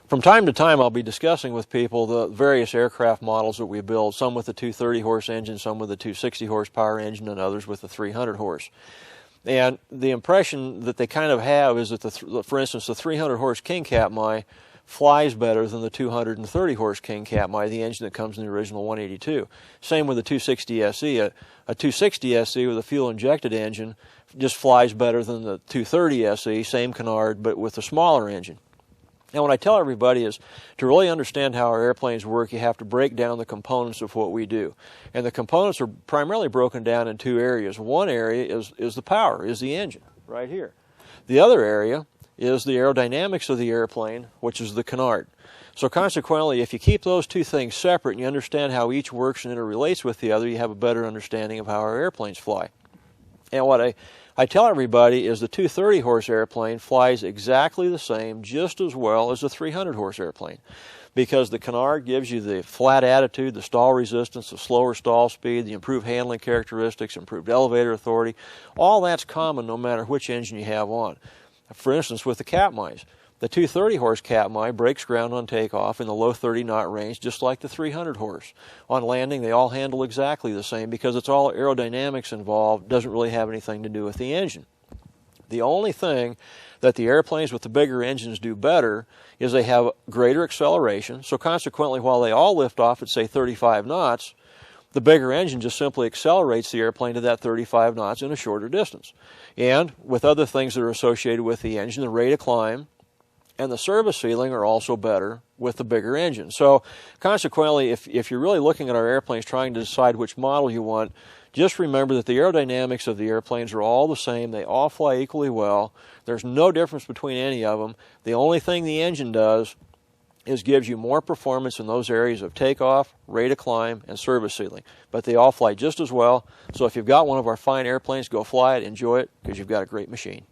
From time to time, I'll be discussing with people the various aircraft models that we build, some with a 230 horse engine, some with a 260 horsepower engine, and others with a 300 horse. And the impression that they kind of have is that, for instance, the 300 horse King Katmai flies better than the 230 horse King Katmai, the engine that comes in the original 182. Same with the 260 SE. A 260 SE with a fuel-injected engine just flies better than the 230 SE, same canard, but with a smaller engine. And what I tell everybody is to really understand how our airplanes work, you have to break down the components of what we do. And the components are primarily broken down in two areas. One area is the power, is the engine, right here. The other area is the aerodynamics of the airplane, which is the canard. So consequently, if you keep those two things separate and you understand how each works and interrelates with the other, you have a better understanding of how our airplanes fly. And what I tell everybody is the 230 horse airplane flies exactly the same, just as well as the 300 horse airplane, because the canard gives you the flat attitude, the stall resistance, the slower stall speed, the improved handling characteristics, improved elevator authority. All that's common no matter which engine you have on. For instance, with the Katmais, the 230 horse Katmai breaks ground on takeoff in the low 30 knot range, just like the 300 horse. On landing, they all handle exactly the same because it's all aerodynamics involved, doesn't really have anything to do with the engine. The only thing that the airplanes with the bigger engines do better is they have greater acceleration. So consequently, while they all lift off at, say, 35 knots, the bigger engine just simply accelerates the airplane to that 35 knots in a shorter distance. And with other things that are associated with the engine, the rate of climb and the service ceiling are also better with the bigger engine. So consequently, if you're really looking at our airplanes trying to decide which model you want, just remember that the aerodynamics of the airplanes are all the same. They all fly equally well. There's no difference between any of them. The only thing the engine does is gives you more performance in those areas of takeoff, rate of climb, and service ceiling. But they all fly just as well. So if you've got one of our fine airplanes, go fly it, enjoy it, because you've got a great machine.